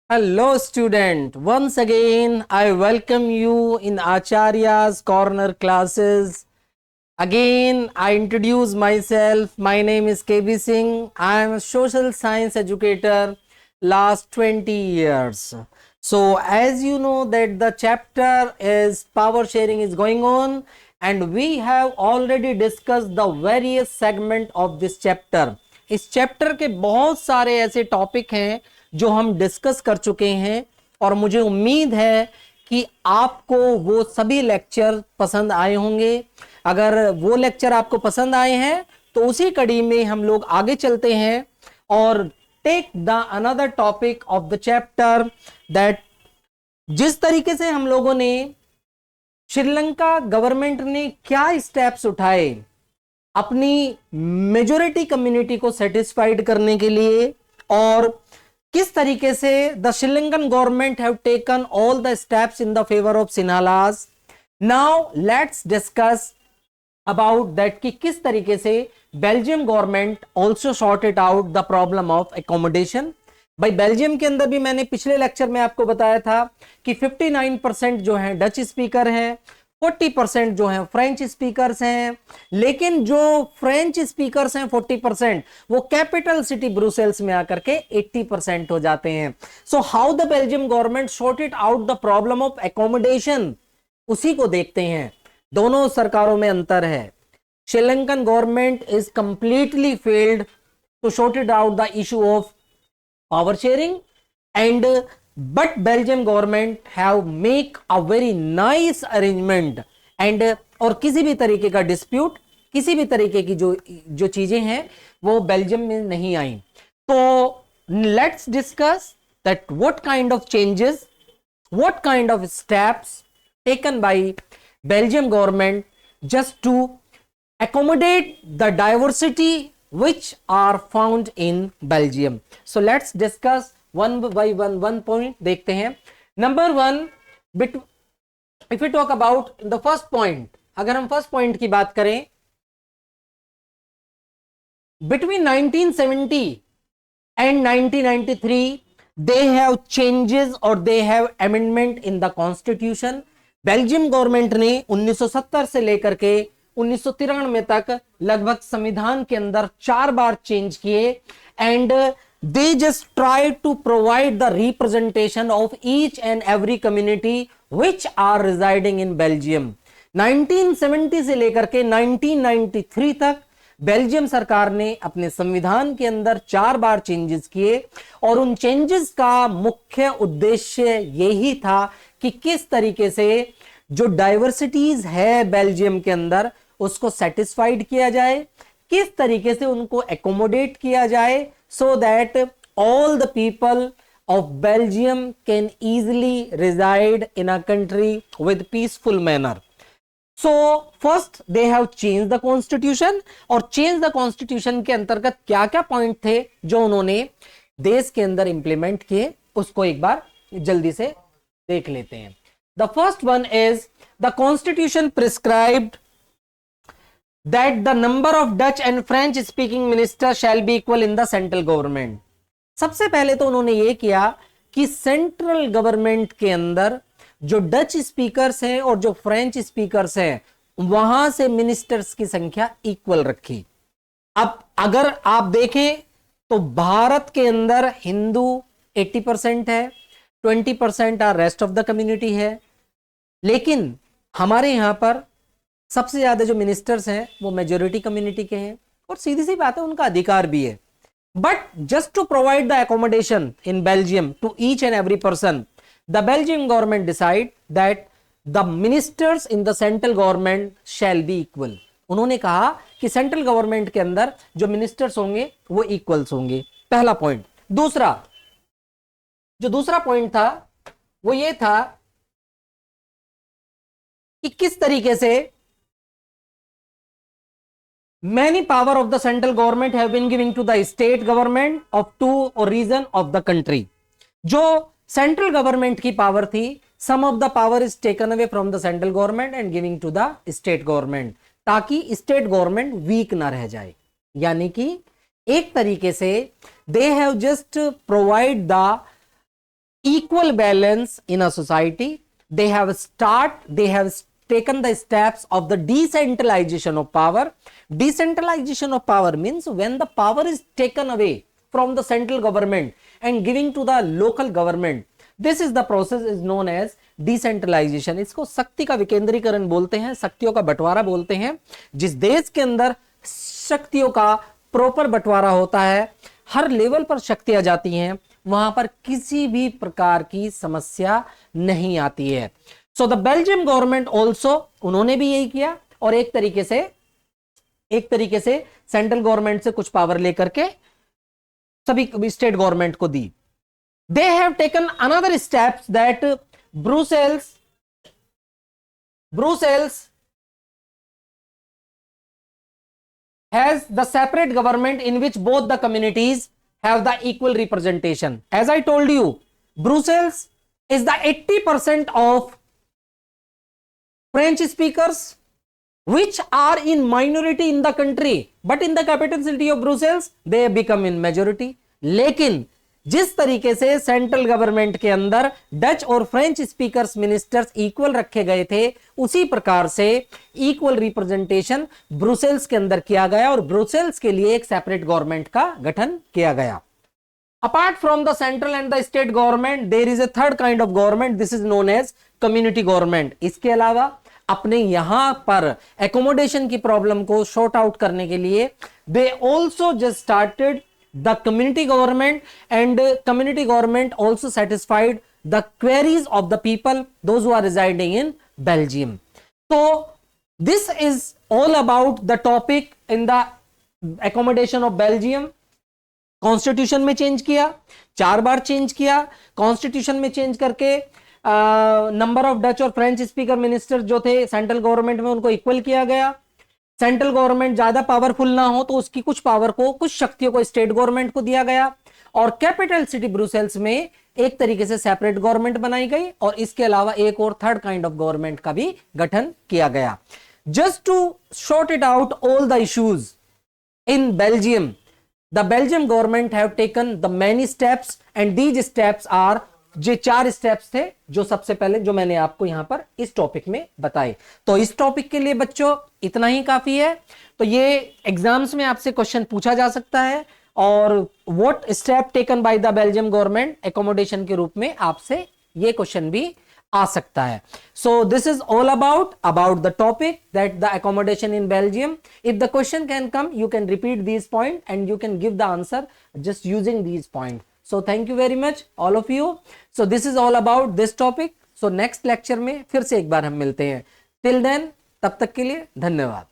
Hello, student. Once again, I welcome you in Acharya's Corner classes. Again, I introduce myself. My name is KB Singh. I am a social science educator last 20 years. So, as you know that the chapter is power sharing is going on, and we have already discussed the various segment of this chapter. इस chapter के बहुत सारे ऐसे topic हैं जो हम discuss कर चुके हैं और मुझे उम्मीद है कि आपको वो सभी लेक्चर पसंद आए होंगे। अगर वो लेक्चर आपको पसंद आए हैं तो उसी कड़ी में हम लोग आगे चलते हैं और take the another topic of the chapter that जिस तरीके से हम लोगों ने श्रीलंका गवर्नमेंट ने क्या स्टेप्स उठाए अपनी मेजॉरिटी कम्युनिटी को सेटिस्फाइड करने के लिए और किस तरीके से the Sri Lankan government have taken all the steps in the favour of Sinhalese. Now let's discuss about that कि किस तरीके से Belgium government also sorted out the problem of accommodation. भाई बेल्जियम के अंदर भी मैंने पिछले लेक्चर में आपको बताया था कि 59% जो है डच स्पीकर हैं, 40% जो है फ्रेंच स्पीकर्स हैं, लेकिन जो फ्रेंच स्पीकर्स हैं 40% वो कैपिटल सिटी ब्रुसेल्स में आकर के 80% हो जाते हैं। So how the Belgium government sorted out the problem of accommodation, उसी को देखते हैं। दोनों सरकारों में अंतर है। Sri Lankan government is completely failed to sorted out the issue of power sharing and but Belgium government have make a very nice arrangement and और किसी भी तरीके का डिस्प्यूट, किसी भी तरीके की जो चीजें हैं वो बेल्जियम में नहीं आई। तो let's discuss that what kind of changes, what kind of steps taken by Belgium government just to accommodate the diversity which are found in Belgium. So let's discuss one by one point. देखते हैं। Number one, if we talk about the first point, अगर हम first point की बात करें, between 1970 and 1993 they have changes or they have amendment in the constitution. Belgium government ने 1970 से लेकर के 1993 तक लगभग संविधान के अंदर 4 बार चेंज किए and they just try to provide the representation of each and every community which are residing in Belgium. 1970 से लेकर के 1993 तक बेल्जियम सरकार ने अपने संविधान के अंदर 4 बार चेंजेस किए और उन चेंजेस का मुख्य उद्देश्य यही था कि किस तरीके से जो डाइवर्सिटीज है बेल्जियम के अंदर उसको सेटिस्फाइड किया जाए, किस तरीके से उनको एकोमोडेट किया जाए so that all the people of Belgium can easily reside in a country with peaceful manner. So first they have change the constitution और चेंज द कॉन्स्टिट्यूशन के अंतर्गत क्या क्या पॉइंट थे जो उन्होंने देश के अंदर इंप्लीमेंट किए उसको एक बार जल्दी से देख लेते हैं। The first one is the constitution prescribed that the number of Dutch and French speaking ministers shall be equal in the central government. सबसे पहले तो उन्होंने ये किया कि सेंट्रल गवर्नमेंट के अंदर जो डच स्पीकर्स हैं और जो फ्रेंच स्पीकर्स हैं वहां से मिनिस्टर्स की संख्या इक्वल रखी। अब अगर आप देखें तो भारत के अंदर हिंदू 80% है, 20% are rest of the community है, लेकिन हमारे यहां पर सबसे ज्यादा जो मिनिस्टर्स हैं वो मेजॉरिटी कम्युनिटी के हैं और सीधी सी बात है उनका अधिकार भी है। But just to provide the accommodation in Belgium to each and every person the Belgium government decide that the ministers in the central government shall be equal. उन्होंने कहा कि सेंट्रल गवर्नमेंट के अंदर जो मिनिस्टर्स होंगे वो इक्वल्स होंगे। पहला पॉइंट। दूसरा पॉइंट था वो ये था कि किस तरीके से many power of the central government have been given to the state government of two region of the country. जो सेंट्रल गवर्नमेंट की पावर थी, some of the power is taken away from the central government and giving to the state government ताकि state government week ना रह जाए। यानी कि एक तरीके से they have just provide the equal balance in a society. They have taken the steps of the decentralization of power. Decentralization of power means when the power is taken away from the central government and giving to the local government. This is the process is known as decentralisation. इसको शक्ति का विकेंद्रीकरण बोलते हैं, शक्तियों का बंटवारा बोलते हैं. जिस देश के अंदर शक्तियों का प्रॉपर बंटवारा होता है, हर लेवल पर शक्तियां जाती हैं, वहां पर किसी भी प्रकार की समस्या नहीं आती है. So the Belgium government also, उन्होंने भी यही किया और एक तरीके से सेंट्रल गवर्नमेंट से कुछ पावर लेकर के सभी स्टेट गवर्नमेंट को दी. They have taken another steps that Brussels has the separate government in which both the communities have the equal representation. As I told you, Brussels is the 80% of French speakers which are in minority in the country, but in the capital city of Brussels they become in majority. लेकिन जिस तरीके से central government के अंदर Dutch और French speakers ministers equal रखे गए थे, उसी प्रकार से इक्वल रिप्रेजेंटेशन ब्रुसेल्स के अंदर किया गया और ब्रुसेल्स के लिए एक सेपरेट गवर्नमेंट का गठन किया गया. Apart from the central and the state government there is a third kind of government, this is known as community government. इसके अलावा अपने यहां पर एकोमोडेशन की प्रॉब्लम को सॉर्ट आउट करने के लिए they also just started the community government, and community government also satisfied the queries of the people, those who are residing in Belgium. So this is all about the topic in the accommodation of Belgium. Constitution में change किया, 4 बार change किया. Constitution में change करके number of Dutch और French speaker minister जो थे central government में उनको इक्वल किया गया. सेंट्रल गवर्नमेंट ज्यादा पावरफुल ना हो तो उसकी कुछ पावर को, कुछ शक्तियों को स्टेट गवर्नमेंट को दिया गया और कैपिटल सिटी ब्रुसेल्स में एक तरीके से सेपरेट गवर्नमेंट बनाई गई और इसके अलावा एक और थर्ड काइंड ऑफ गवर्नमेंट का भी गठन किया गया. Just to sort it out all the issues in Belgium, the Belgium government have taken the many steps and these steps are, ये 4 स्टेप्स थे जो सबसे पहले जो मैंने आपको यहां पर इस टॉपिक में बताए. तो इस टॉपिक के लिए बच्चों इतना ही काफी है. तो ये एग्जाम्स में आपसे क्वेश्चन पूछा जा सकता है और what step taken by the Belgium government accommodation के रूप में आपसे ये क्वेश्चन भी आ सकता है. So this is all about the topic that the accommodation in Belgium. If the question can come you can repeat these point and you can give the answer just using these point. So thank you very much all of you. So this is all about this topic. So next lecture में फिर से एक बार हम मिलते हैं. Till then, तब तक के लिए धन्यवाद.